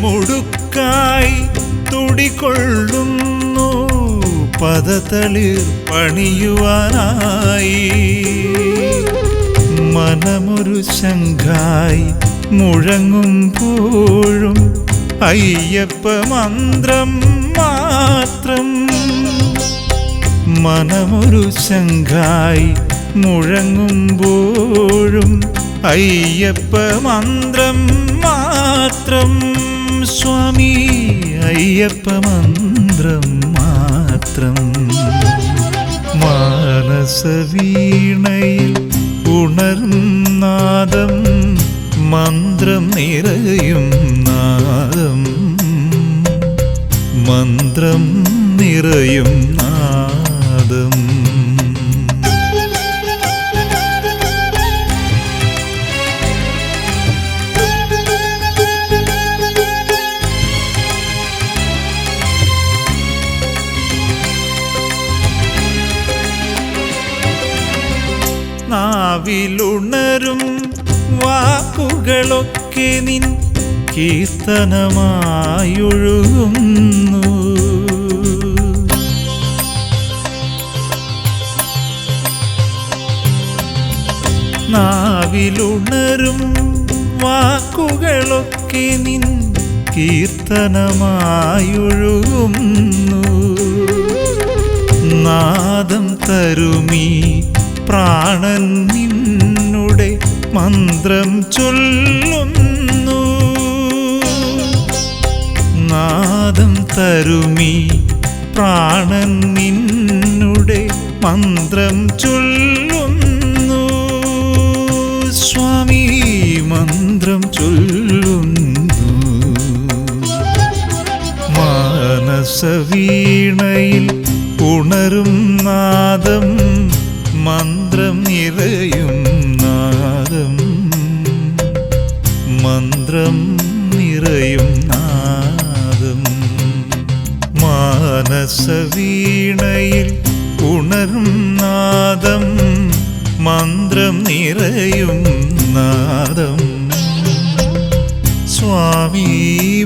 ഹൃദയമുടുക്കായി തുടികൊള്ളുന്നു പദതളിർ പണിയുവാനായി മനമൊരു ശംഖായി മുഴങ്ങുമ്പോഴും അയ്യപ്പ മന്ത്രം മാത്രം മനമൊരു ശംഖായി മുഴങ്ങുമ്പോഴും അയ്യപ്പ മന്ത്രം മാത്രം സ്വാമി അയ്യപ്പ മന്ത്രം മാത്രം മാനസവീണയിൽ ഉണരും നാദം മന്ത്രം നിറയും നാദം മന്ത്രം നിറയും നാദം നാവിലുണരും വാക്കുകളൊക്കെ നിൻ കീർത്തനമായൊഴുകുന്നു നാവിലുണരും വാക്കുകളൊക്കെ നിൻ കീർത്തനമായൊഴുകുന്നു നാദം തരുമീ പ്രാണൻ നിന്നുടെ മന്ത്രം ചൊല്ലുന്നു നാദം തരുമീ പ്രാണൻ നിന്നുടെ മന്ത്രം ചൊല്ലുന്നു സ്വാമി മന്ത്രം ചൊല്ലുന്നു മാനസവീണയിൽ ഉണരും നാദം മന്ത്രം നിറയും നാദം മന്ത്രം നിറയും നാദം മാനസവീണയിൽ ഉണരും നാദം നാദം മന്ത്രം നിറയും നാദം സ്വാമി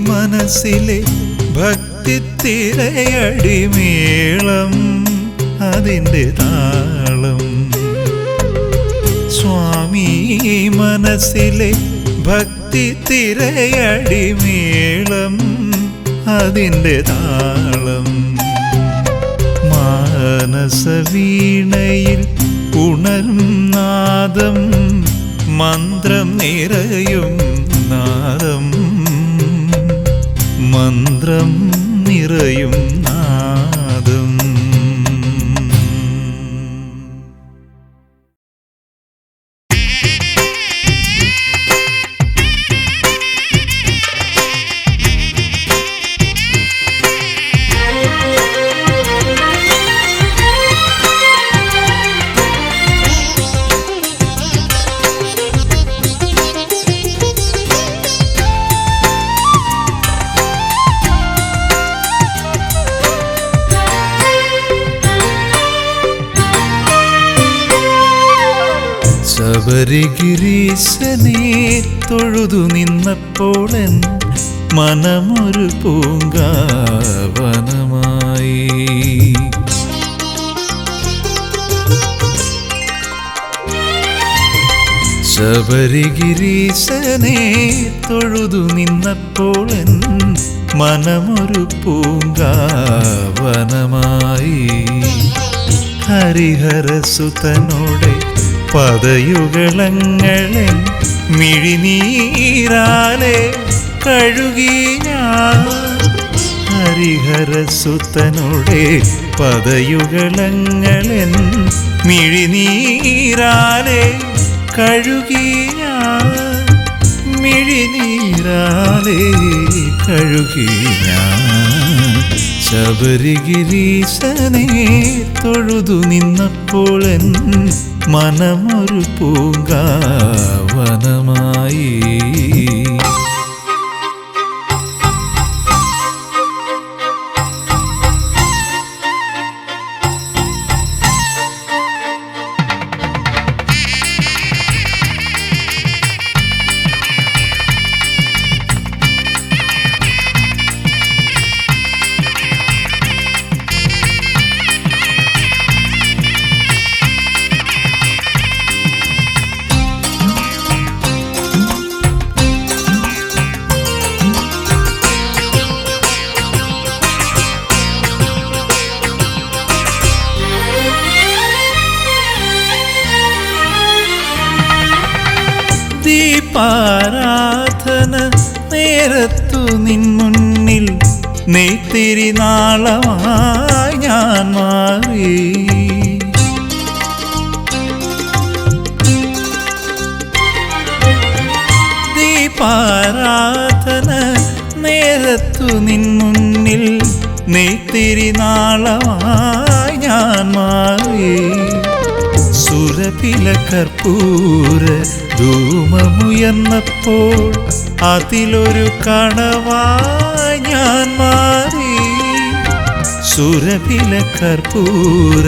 മനസ്സിലെ ഭക്തി തിരയടിമേളം അതിൻ്റെ താളം സ്വാമി മനസ്സിലെ ഭക്തി തിരയടിമേളം അതിൻ്റെ താളം മാനസവീണയിൽ ഉണരും നാദം മന്ത്രം നിറയും നാദം മന്ത്രം നിറയും നാദം ശബരിഗിരീശനെ തൊഴുതു നിന്നപ്പോളൻ മനമൊരു പൂങ്കാവനമായി ശബരിഗിരീശനെ തൊഴുതു നിന്നപ്പോളൻ മനമൊരു പൂങ്കാവനമായി ഹരിഹരസുതനോടെ പദയുഗളങ്ങളൻ മിഴിനീരാലെ കഴുകി ഞാൻ ഹരിഹരസുതനോടെ പദയുഗളങ്ങളൻ മിഴിനീരാലെ കഴുകി ഞാൻ മിഴിനീരാലെ കഴുകി ഞാൻ ശബരിഗിരീശനെ തൊഴുതു നിന്നപ്പോളൻ മനമൊരു പൂങ്കാവനമായി ദീപാരാധന നേരത്തു നിൻ മുന്നിൽ നെയ്ത്തിരി നാളമായി ഞാൻ മാറി ദീപാരാധന നേരത്തു നിൻ മുന്നിൽ നെയ്ത്തിരി നാളമായി ഞാൻ മാറി സുരപില കർപ്പൂര ധൂമമുയർന്നപ്പോൾ അതിലൊരു കണവായി ഞാൻ മാറി സുരപില കർപ്പൂര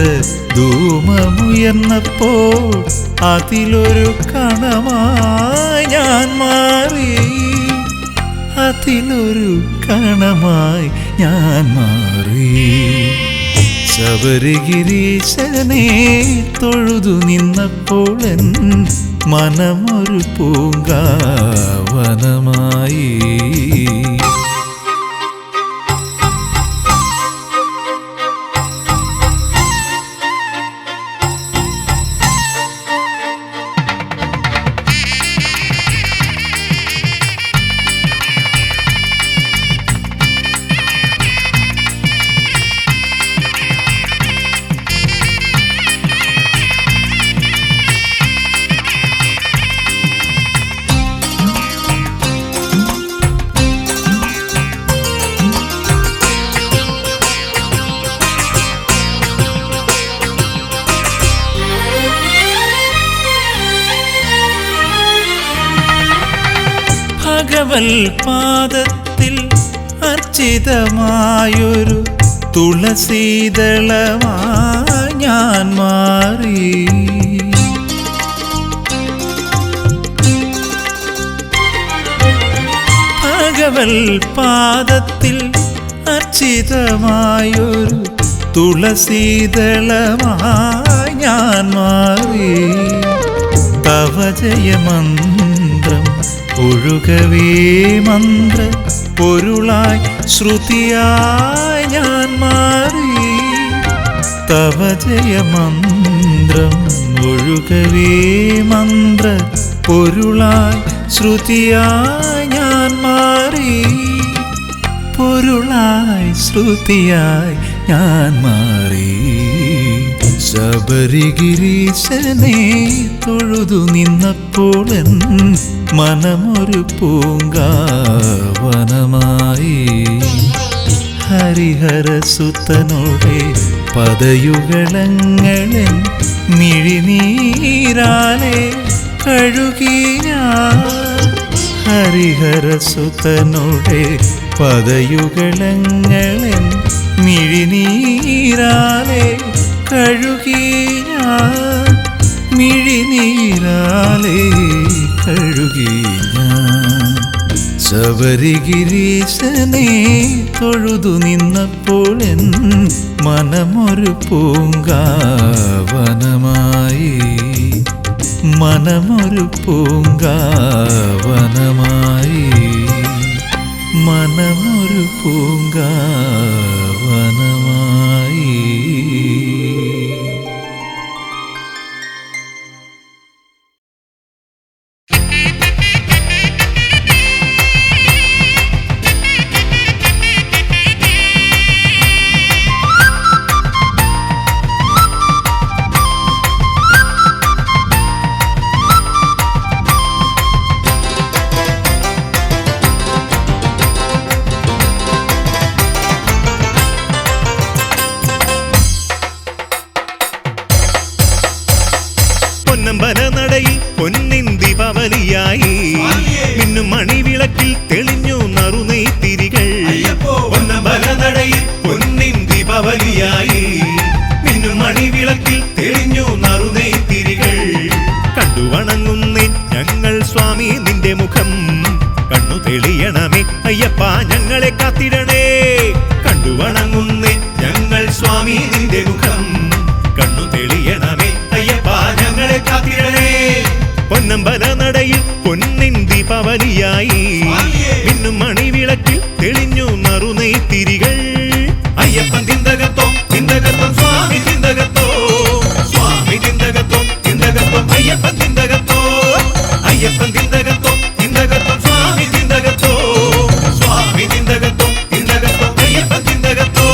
ധൂമമുയർന്നപ്പോൾ അതിലൊരു കണമായി ഞാൻ മാറി അതിലൊരു കണമായി ഞാൻ മാറി ശബരിഗിരീശനെ തൊഴുതു നിന്നപ്പോളൻ മനമൊരു പൂങ്കാവനമായി ഭഗവൽപാദത്തിൽ അർച്ചിതമായൊരു തുളസീദളമായി ഞാൻ മാറി. ഭഗവൽ പാദത്തിൽ അർച്ചിതമായൊരു തുളസീദളമായി ഞാൻ മാറി. തവ ജയമന്ത്രം ഒഴുകവേ മന്ത്ര പൊരുളായി ശ്രുതിയായി ഞാൻ മാറി. തവ ജയമന്ത്രം ഒഴുകവേ മന്ത്ര പൊരുളായി ശ്രുതിയായി ഞാൻ മാറി. പൊരുളായി ശ്രുതിയായി ഞാൻ മാറി. ശബരിഗിരീശനെ തൊഴുതു നിന്നപ്പോൾ എൻ മനമൊരു പൂങ്കാവനമായി. ഹരിഹരസുതനോടെ പദയുഗളങ്ങളൻ മിഴിനീരാലെ കഴുകി ഞാൻ. ഹരിഹരസുതനോടെ പദയുഗളങ്ങളൻ മിഴിനീരാലെ കഴുകി ഞാൻ. മിഴിനീരാലെ കഴുകി ഞാൻ. ശബരിഗിരീശനെ തൊഴുതു നിന്നപ്പോൾ എൻ മനമൊരു പൂങ്കാവനമായി. മനമൊരു പൂങ്കാവനമായി. മനമൊരു പൂങ്കാവനമായി. പൊന്നമ്പലനടയിൽ പൊന്നിൻ ദീപാവലിയായി. മിന്നും മണിവിളക്കിൽ തെളിഞ്ഞു നറുനെയ്ത്തിരികൾ. പൊന്നമ്പലനടയിൽ പൊന്നിൻ ദീപാവലിയായി. മിന്നും മണിവിളക്കിൽ തെളിഞ്ഞു നറുനെയ്ത്തിരികൾ. കണ്ടു വണങ്ങുന്നേ ഞങ്ങൾ സ്വാമി നിന്റെ മുഖം. കണ്ണു തെളിയണമേ അയ്യപ്പ ഞങ്ങളെ കാത്തിടണേ. കണ്ടു വണങ്ങുന്നേ ഞങ്ങൾ സ്വാമി നിന്റെ മുഖം. കണ്ണു തെളിയണമേ അയ്യപ്പ ഞങ്ങളെ കാത്തിടണേ. പൊന്നമ്പലനടയിൽ പൊന്നിൻ ദീപാവലിയായി. മിന്നും മണിവിളക്കിൽ തെളിഞ്ഞു നറുനെയ്ത്തിരികൾ. അയ്യപ്പൻ തിന്തകത്തോ തിന്തകത്തോ സ്വാമി തിന്തകത്തോ. സ്വാമി തിന്തകത്തോ തിന്തകത്തോ അയ്യപ്പൻ തിന്തകത്തോ. അയ്യപ്പൻ തിന്തകത്തോ തിന്തകത്തോ സ്വാമി തിന്തകത്തോ. സ്വാമി തിന്തകത്തോ തിന്തകത്തോ അയ്യപ്പൻ തിന്തകത്തോ.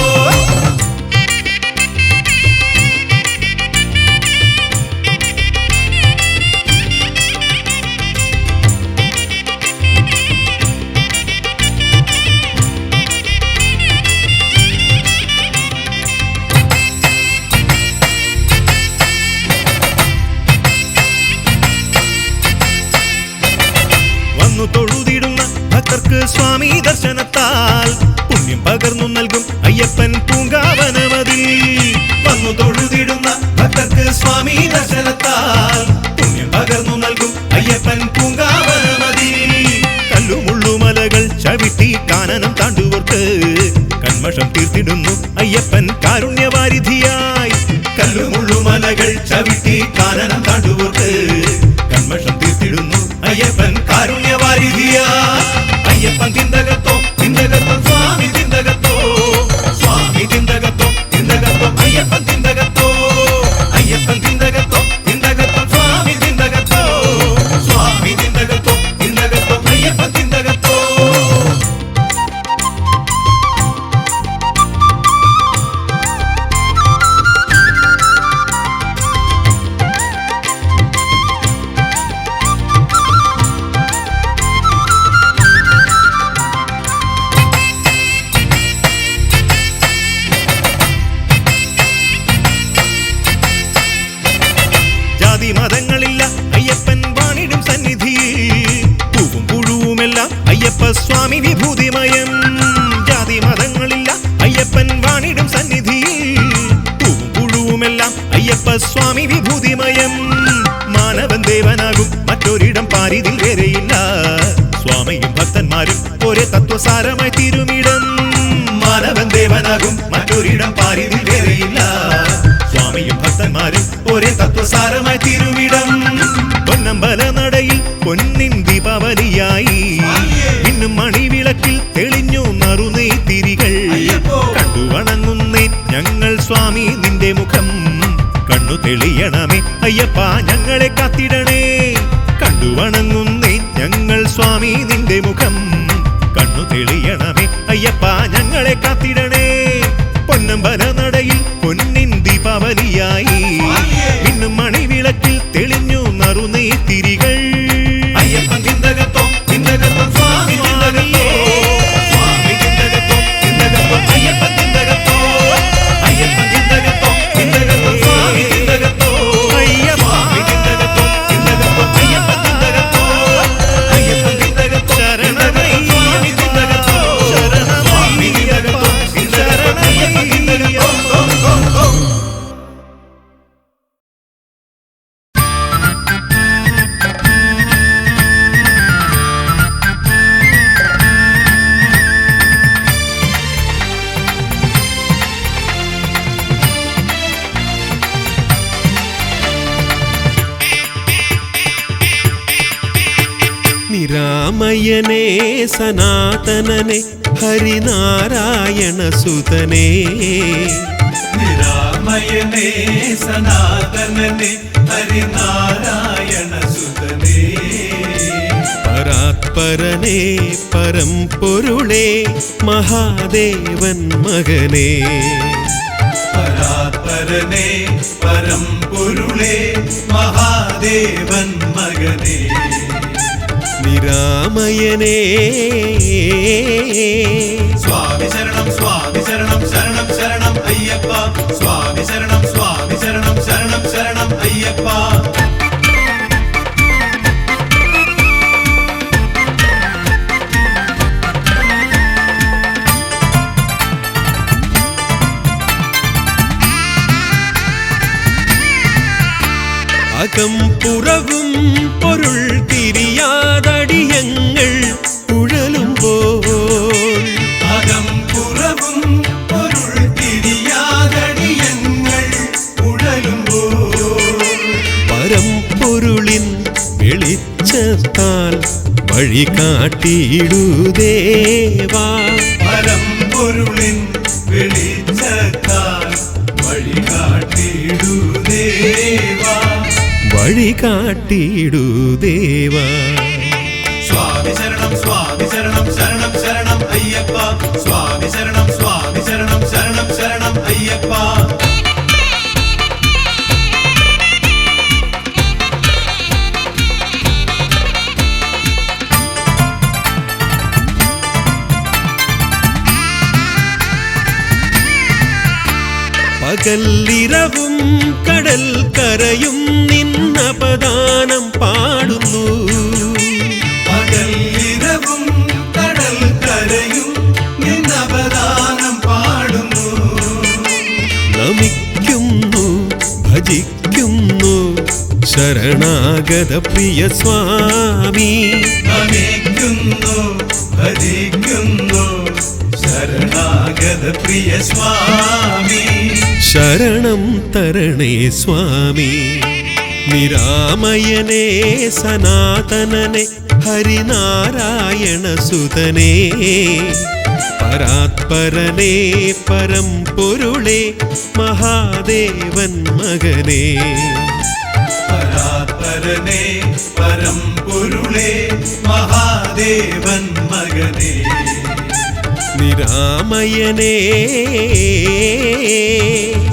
തൊഴുതിടുന്ന ഭക്തർക്ക് സ്വാമി ദർശനത്താൽ പുണ്യം പകർന്നു നൽകും അയ്യപ്പൻ പൂങ്കാവനമതിൽ. വന്നു തൊഴുതിടുന്ന ഭക്തർക്ക് സ്വാമി ദർശനത്താൽ പുണ്യം പകർന്നു നൽകും അയ്യപ്പൻ പൂങ്കാവനമതിൽ. കല്ലുമുള്ളുമലകൾ ചവിട്ടി കാനനം താണ്ടുവർക്ക് കന്മഷം തീർത്തിടുന്നു അയ്യപ്പൻ കാരുണ്യവാരിധിയായി. കല്ലുമുള്ളുമലകൾ ചവിട്ടി കാനനം താണ്ടുവർക്ക് കന്മഷം തീർത്തിടുന്നു അയ്യപ്പൻ കാരുണ്യവാരിധിയായി. അയ്യപ്പൻ തിന്തകത്തോ തിന്തകത്തോ സ്വാമി തിന്തകത്തോ. സ്വാമി തിന്തകത്തോ തിന്തകത്തോ അയ്യപ്പൻ തിന്തകത്തോ. അയ്യപ്പൻ തിന്തകത്തോ തിന്തകത്തോ സ്വാമി തിന്തകത്തോ. സ്വാമി തിന്തകത്തോ തിന്തകത്തോ അയ്യപ്പൻ തിന്തകത്തോ. മതങ്ങളില്ല അയ്യപ്പൻ വാണിടും സന്നിധിയിൽ. പൂവും പുഴുവുമെല്ലാം അയ്യപ്പ സ്വാമി വിഭൂതിമയം. ജാതി മതങ്ങളില്ല അയ്യപ്പൻ വാണിടും സന്നിധിയിൽ. പൂവും പുഴുവുമെല്ലാം സ്വാമി വിഭൂതിമയം. മാനവൻ ദേവനാകും മറ്റൊരിടം പാരിതിൽ വേറെയില്ല. സ്വാമിയും ഭക്തന്മാരും ഒരേ തത്വസാരമായി തിരുമിടം. മാനവൻ ദേവനാകും മറ്റൊരിടം പാരിതിൽ വേറെയില്ല. സ്വാമിയും ഭക്തന്മാരും ഒരേ തത്വസാരമായി തിരുമിടം. പൊന്നമ്പല നടയിൽ പൊന്നിൻ ദീപാവലിയായി ഇന്നും മണിവിളക്കിൽ തെളിഞ്ഞു നറുനീ തിരികൾ. കണ്ടു വണങ്ങുന്നേ ഞങ്ങൾ സ്വാമി നിന്റെ മുഖം. കണ്ണു തെളിയണമേ അയ്യപ്പ ഞങ്ങളെ കാത്തിടണേ. കണ്ടു വണങ്ങുന്നേ ഞങ്ങൾ സ്വാമി നിന്റെ മുഖം. കണ്ണു തെളിയണമേ അയ്യപ്പ ഞങ്ങളെ കാത്തിടണേ. പൊന്നമ്പല നടയിൽ പൊന്നിൻ ദീപാവലിയായി ഇന്നും മണിവിളക്കിൽ തെളിഞ്ഞു നറുനീ തിരികൾ. അയ്യപ്പൻ തിന്തകത്തോ തിന്തകത്തോ സ്വാമി തിന്തകത്തോ. സ്വാമി തിന്തകത്തോ തിന്തകത്തോ അയ്യപ്പൻ തിന്തകത്തോ. അയ്യപ്പൻ തിന്തകത്തോ തിന്തകത്തോ സ്വാമി തിന്തകത്തോ. സ്വാമി തിന്തകത്തോ തിന്തകത്തോ അയ്യപ്പൻ തിന്തകത്തോ. അയ്യപ്പൻ തിന്തകത്തോ ശരണമയ്യ സ്വാമി തിന്തകത്തോ. സ്വാമി തിന്തകത്തോ തിന്തകത്തോ അയ്യപ്പൻ തിന്തകത്തോ. നിരാമയനേ സനാതനനെ ഹരിനാരായണ സുതനേ. നിരാമയനേ സനാതനനെ ഹരിനാരായണ സുതനേ. പരാത്പരനേ പരംപൊരുളേ മഹാദേവൻ മകനേ. പരാത്പരനേ പരംപൊരുളേ മഹാദേവൻ മകനേ. നിരാമയനേ സ്വാമി ശരണം സ്വാമി ശരണം ശരണം ശരണം അയ്യപ്പ. സ്വാമി ശരണം സ്വാമി ശരണം ശരണം ശരണം അയ്യപ്പ. അകം പുറവും പൊരുൾ തിരിയാതടിയങ്ങൾ ഉഴലുമ്പോൾ. അകം പുറവും പൊരുൾ തിരിയാതടിയങ്ങൾ ഉഴലുമ്പോൾ. പരംപൊരുളിൻ വെളിച്ചത്താൽ വഴി കാട്ടിയിടൂ ദേവാ. പരംപൊരുളിൻ വെളിച്ചത്താൽ വഴി കാട്ടിയിടൂ ദേവാ. വഴി കാട്ടിയിടൂ ദേവാ. സ്വാമി ശരണം സ്വാമി ശരണം ശരണം ശരണം അയ്യപ്പ. സ്വാമി ശരണം സ്വാമി ശരണം ശരണം ശരണം അയ്യപ്പ. പകലിരവും കടൽ കരയും നിന്നപദാനം പാടുന്നു. പകലിരവും കടൽ കരയും നിന്നപദാനം പാടുന്നു. നമിക്കുന്നു ഭജിക്കുന്നു ശരണാഗത പ്രിയ സ്വാമി. നമിക്കുന്നു ഭജിക്കുന്നു ശരണാഗത പ്രിയ സ്വാമി. ശരണം തരണേ സ്വാമി. നിരാമയനേ സനാതനനെ ഹരിനാരായണ സുതനേ. പരാത്പരനേ പരംപൊരുളേ മഹാദേവൻ മകനേ. പരാത്പരനേ പരംപൊരുളേ മഹാദേവൻ മകനേ. നിരാമയനേ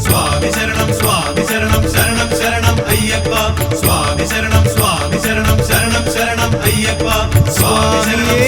സ്വാമി ശരണം സ്വാമി ശരണം ശരണം ശരണം അയ്യപ്പ. സ്വാമി ശരണം സ്വാമി ശരണം ശരണം ശരണം അയ്യപ്പ. സ്വാമി ശരണം